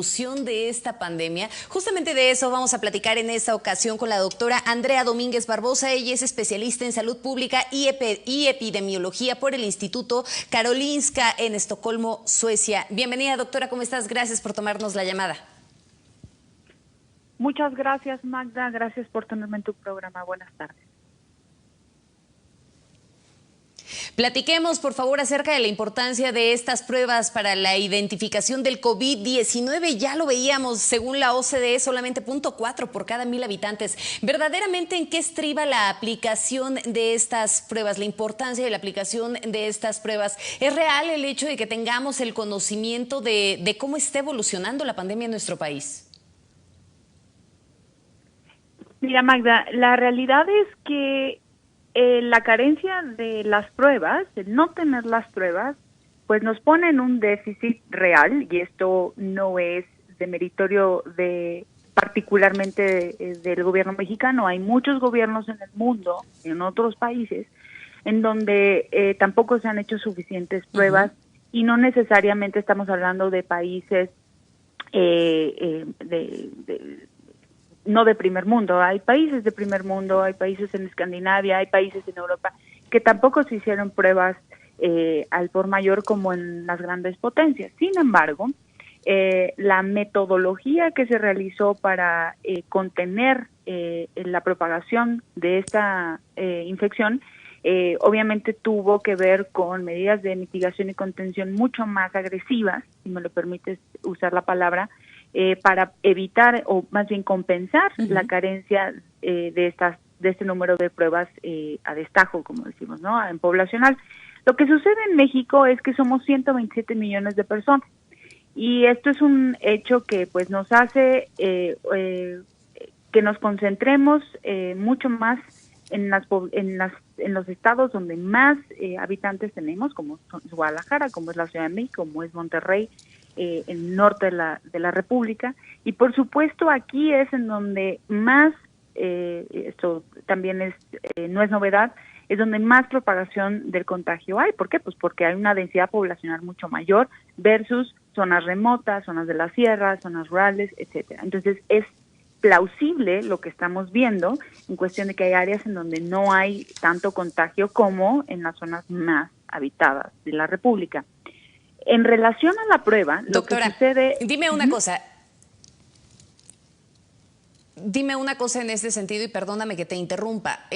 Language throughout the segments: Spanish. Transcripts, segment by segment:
de esta pandemia. Justamente de eso vamos a platicar en esta ocasión con la doctora Andrea Domínguez Barbosa. Ella es especialista en salud pública y epidemiología por el Instituto Karolinska en Estocolmo, Suecia. Bienvenida, doctora, ¿cómo estás? Gracias por tomarnos la llamada. Muchas gracias, Magda. Gracias por tenerme en tu programa. Buenas tardes. Platiquemos, por favor, acerca de la importancia de estas pruebas para la identificación del COVID-19. Ya lo veíamos, según la OCDE, solamente 0.4 por cada 1,000 habitantes. ¿Verdaderamente en qué estriba la aplicación de estas pruebas, la importancia de la aplicación de estas pruebas? ¿Es real el hecho de que tengamos el conocimiento de cómo está evolucionando la pandemia en nuestro país? Mira, Magda, la realidad es que la carencia de las pruebas, el no tener las pruebas, pues nos pone en un déficit real, y esto no es demeritorio particularmente del gobierno mexicano. Hay muchos gobiernos en el mundo, en otros países, en donde tampoco se han hecho suficientes pruebas, y no necesariamente estamos hablando de países no de primer mundo. Hay países de primer mundo, hay países en Escandinavia, hay países en Europa que tampoco se hicieron pruebas al por mayor como en las grandes potencias. Sin embargo, la metodología que se realizó para contener la propagación de esta infección obviamente tuvo que ver con medidas de mitigación y contención mucho más agresivas, si me lo permites usar la palabra, para evitar o más bien compensar la carencia de este número de pruebas a destajo, como decimos, ¿no? En poblacional. Lo que sucede en México es que somos 127 millones de personas, y esto es un hecho que pues nos hace que nos concentremos mucho más en los estados donde más habitantes tenemos, como es Guadalajara, como es la Ciudad de México, como es Monterrey, el norte de la República, y por supuesto aquí es en donde más, esto también no es novedad, es donde más propagación del contagio hay. ¿Por qué? Pues porque hay una densidad poblacional mucho mayor versus zonas remotas, zonas de la sierra, zonas rurales, etcétera. Entonces es plausible lo que estamos viendo en cuestión de que hay áreas en donde no hay tanto contagio como en las zonas más habitadas de la República. En relación a la prueba, doctora, lo que sucede... Dime una cosa. Dime una cosa en este sentido y perdóname que te interrumpa.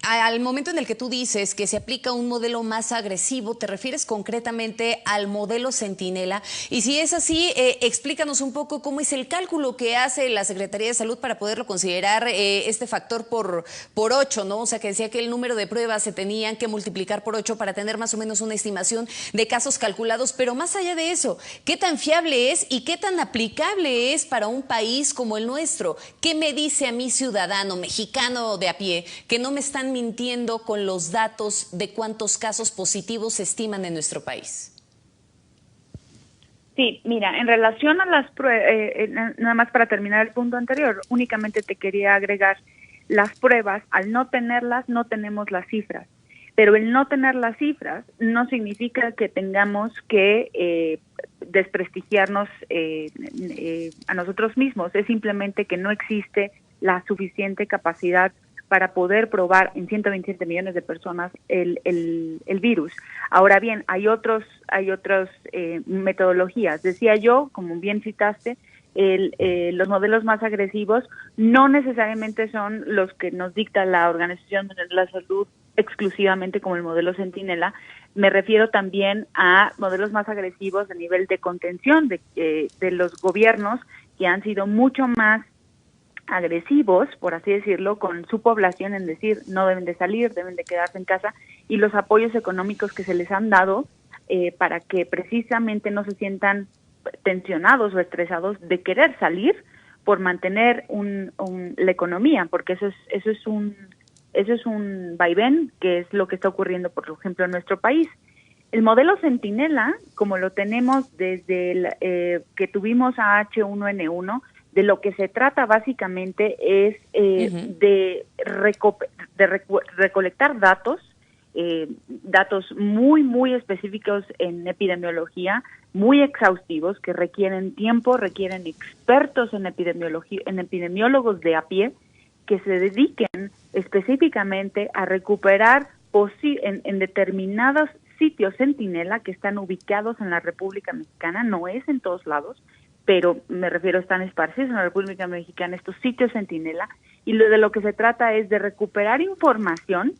Al momento en el que tú dices que se aplica un modelo más agresivo, ¿te refieres concretamente al modelo Centinela? Y si es así, explícanos un poco cómo es el cálculo que hace la Secretaría de Salud para poderlo considerar este factor por 8, ¿no? O sea, que decía que el número de pruebas se tenían que multiplicar por 8 para tener más o menos una estimación de casos calculados. Pero más allá de eso, ¿qué tan fiable es y qué tan aplicable es para un país como el nuestro? ¿Qué me dice a mí, ciudadano mexicano de a pie, que no me están mintiendo con los datos de cuántos casos positivos se estiman en nuestro país? Sí, mira, en relación a las pruebas, nada más para terminar el punto anterior, únicamente te quería agregar las pruebas. Al no tenerlas, no tenemos las cifras. Pero el no tener las cifras no significa que tengamos que desprestigiarnos a nosotros mismos. Es simplemente que no existe la suficiente capacidad para poder probar en 127 millones de personas el virus. Ahora bien, hay otras metodologías. Decía yo, como bien citaste, los modelos más agresivos no necesariamente son los que nos dicta la Organización Mundial de la Salud exclusivamente, como el modelo Centinela. Me refiero también a modelos más agresivos a nivel de contención de los gobiernos, que han sido mucho más agresivos, por así decirlo, con su población, en decir no deben de salir, deben de quedarse en casa, y los apoyos económicos que se les han dado para que precisamente no se sientan tensionados o estresados de querer salir por mantener la economía, porque eso es un vaivén, que es lo que está ocurriendo, por ejemplo, en nuestro país. El modelo Centinela, como lo tenemos desde que tuvimos a H1N1, de lo que se trata básicamente es de recolectar datos datos muy específicos en epidemiología, muy exhaustivos, que requieren tiempo, requieren expertos en epidemiología, en epidemiólogos de a pie, que se dediquen específicamente a recuperar en determinados sitios centinela que están ubicados en la República Mexicana, no es en todos lados, pero me refiero, están esparcidos en la República Mexicana estos sitios centinela, y de lo que se trata es de recuperar información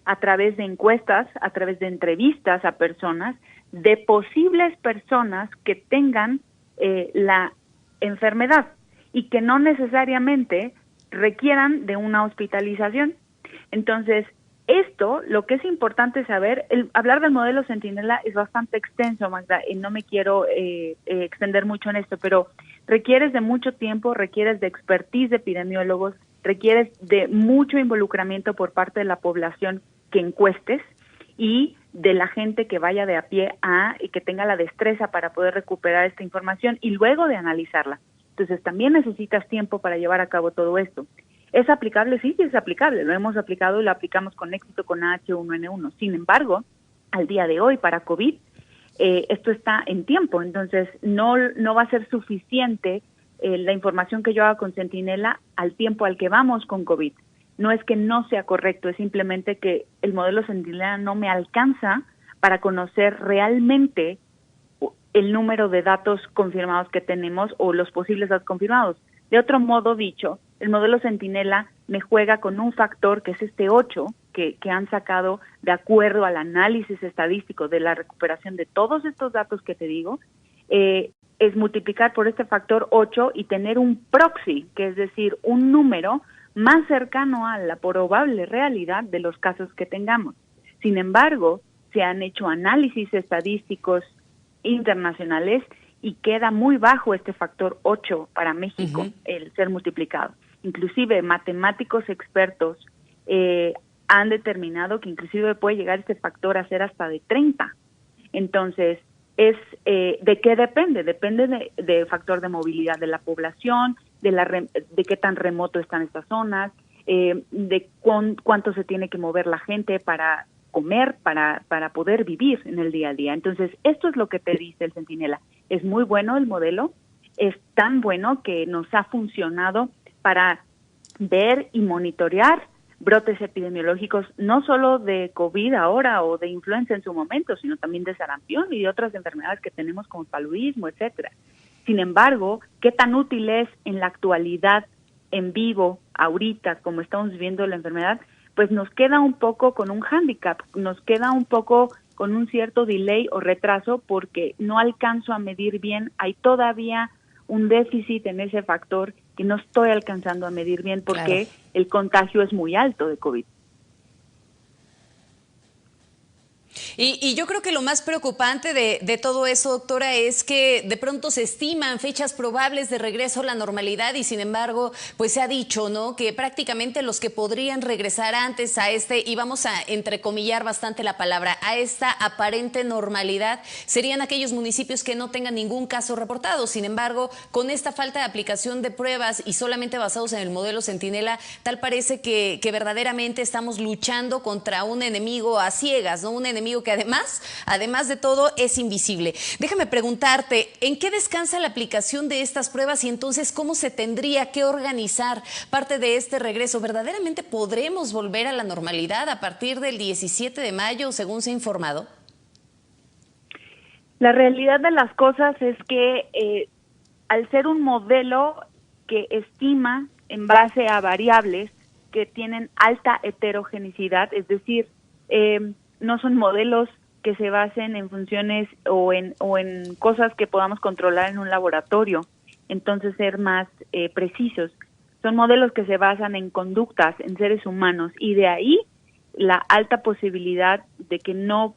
a través de encuestas, a través de entrevistas a personas, de posibles personas que tengan la enfermedad y que no necesariamente requieran de una hospitalización. Entonces, esto, lo que es importante saber, hablar del modelo Centinela es bastante extenso, Magda, y no me quiero extender mucho en esto, pero requieres de mucho tiempo, requieres de expertise de epidemiólogos, requieres de mucho involucramiento por parte de la población que encuestes y de la gente que vaya de a pie y que tenga la destreza para poder recuperar esta información y luego de analizarla. Entonces también necesitas tiempo para llevar a cabo todo esto. ¿Es aplicable? Sí, es aplicable. Lo hemos aplicado y lo aplicamos con éxito con H1N1. Sin embargo, al día de hoy para COVID, esto está en tiempo. Entonces no va a ser suficiente la información que yo haga con Centinela al tiempo al que vamos con COVID. No es que no sea correcto, es simplemente que el modelo Centinela no me alcanza para conocer realmente el número de datos confirmados que tenemos o los posibles datos confirmados. De otro modo dicho, el modelo Centinela me juega con un factor que es este 8, que han sacado de acuerdo al análisis estadístico de la recuperación de todos estos datos que te digo, es multiplicar por este factor 8 y tener un proxy, que es decir, un número más cercano a la probable realidad de los casos que tengamos. Sin embargo, se han hecho análisis estadísticos internacionales y queda muy bajo este factor 8 para México, el ser multiplicado. Inclusive matemáticos expertos han determinado que inclusive puede llegar este factor a ser hasta de 30. Entonces, ¿de qué depende? Depende de factor de movilidad de la población, de qué tan remoto están estas zonas, de cuánto se tiene que mover la gente para comer, para poder vivir en el día a día. Entonces, esto es lo que te dice el Centinela. Es muy bueno el modelo, es tan bueno que nos ha funcionado para ver y monitorear brotes epidemiológicos, no solo de COVID ahora o de influenza en su momento, sino también de sarampión y de otras enfermedades que tenemos como paludismo, etcétera. Sin embargo, ¿qué tan útil es en la actualidad, en vivo, ahorita, como estamos viviendo la enfermedad? Pues nos queda un poco con un hándicap, nos queda un poco con un cierto delay o retraso porque no alcanzo a medir bien, hay todavía un déficit en ese factor que no estoy alcanzando a medir bien porque el contagio es muy alto de COVID. Y yo creo que lo más preocupante de todo eso, doctora, es que de pronto se estiman fechas probables de regreso a la normalidad y sin embargo, pues se ha dicho, ¿no?, que prácticamente los que podrían regresar antes a y vamos a entrecomillar bastante la palabra, a esta aparente normalidad, serían aquellos municipios que no tengan ningún caso reportado. Sin embargo, con esta falta de aplicación de pruebas y solamente basados en el modelo Centinela, tal parece que verdaderamente estamos luchando contra un enemigo a ciegas, ¿no?, un enemigo que además de todo es invisible. Déjame preguntarte, ¿en qué descansa la aplicación de estas pruebas y entonces cómo se tendría que organizar parte de este regreso? ¿Verdaderamente podremos volver a la normalidad a partir del 17 de mayo, según se ha informado? La realidad de las cosas es que al ser un modelo que estima en base a variables que tienen alta heterogeneidad, es decir, no son modelos que se basen en funciones o en cosas que podamos controlar en un laboratorio, entonces ser más precisos. Son modelos que se basan en conductas, en seres humanos, y de ahí la alta posibilidad de que no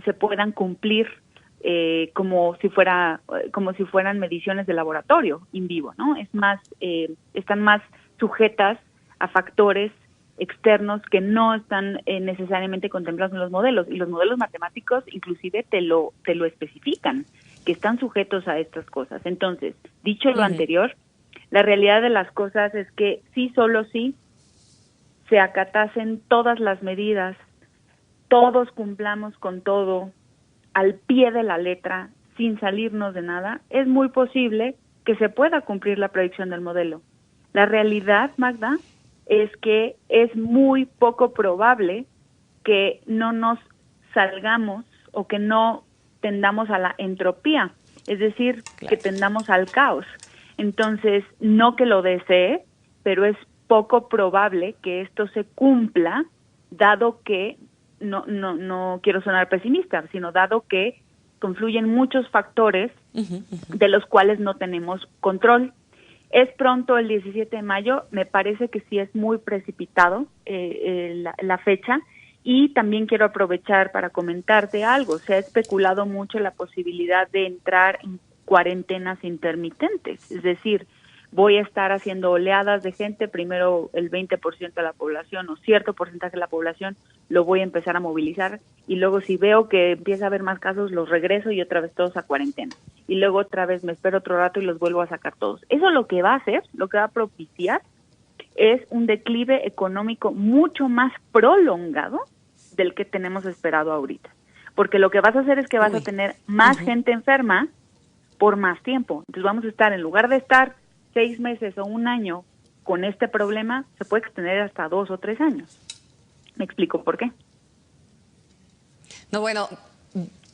se puedan cumplir como si fueran mediciones de laboratorio in vivo, ¿no? Están más sujetas a factores externos que no están necesariamente contemplados en los modelos, y los modelos matemáticos inclusive te lo especifican, que están sujetos a estas cosas. Entonces, dicho lo anterior, la realidad de las cosas es que sí, solo sí se acatasen todas las medidas todos cumplamos con todo al pie de la letra, sin salirnos de nada, es muy posible que se pueda cumplir la predicción del modelo. La realidad, Magda, es que es muy poco probable que no nos salgamos o que no tendamos a la entropía, es decir, que tendamos al caos. Entonces, no que lo desee, pero es poco probable que esto se cumpla, dado que, no quiero sonar pesimista, sino dado que confluyen muchos factores de los cuales no tenemos control. Es pronto el 17 de mayo, me parece que sí es muy precipitado la fecha, y también quiero aprovechar para comentarte algo. Se ha especulado mucho la posibilidad de entrar en cuarentenas intermitentes, es decir, voy a estar haciendo oleadas de gente, primero el 20% de la población o cierto porcentaje de la población lo voy a empezar a movilizar, y luego si veo que empieza a haber más casos los regreso y otra vez todos a cuarentena, y luego otra vez me espero otro rato y los vuelvo a sacar todos. Eso lo que va a hacer, lo que va a propiciar es un declive económico mucho más prolongado del que tenemos esperado ahorita, porque lo que vas a hacer es que vas a tener más gente enferma por más tiempo. Entonces vamos a estar, en lugar de estar 6 meses o un año con este problema, se puede extender hasta 2 o 3 años. Me explico por qué. No, bueno,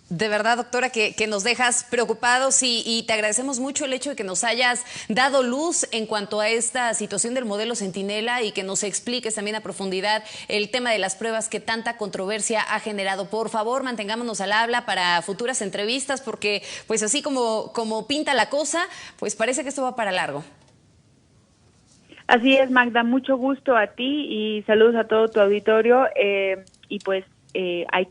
de verdad, doctora, que nos dejas preocupados y te agradecemos mucho el hecho de que nos hayas dado luz en cuanto a esta situación del modelo Centinela y que nos expliques también a profundidad el tema de las pruebas que tanta controversia ha generado. Por favor, mantengámonos al habla para futuras entrevistas, porque pues así como pinta la cosa, pues parece que esto va para largo. Así es, Magda, mucho gusto a ti y saludos a todo tu auditorio, y pues hay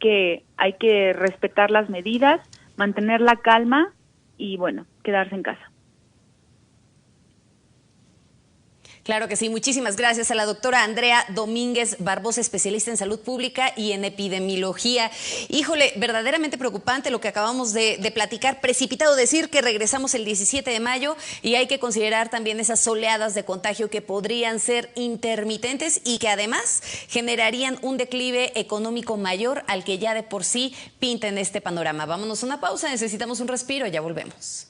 que respetar las medidas, mantener la calma y, bueno, quedarse en casa. Claro que sí. Muchísimas gracias a la doctora Andrea Domínguez Barbosa, especialista en salud pública y en epidemiología. Híjole, verdaderamente preocupante lo que acabamos de platicar. Precipitado decir que regresamos el 17 de mayo y hay que considerar también esas oleadas de contagio que podrían ser intermitentes y que además generarían un declive económico mayor al que ya de por sí pinta en este panorama. Vámonos a una pausa, necesitamos un respiro, ya volvemos.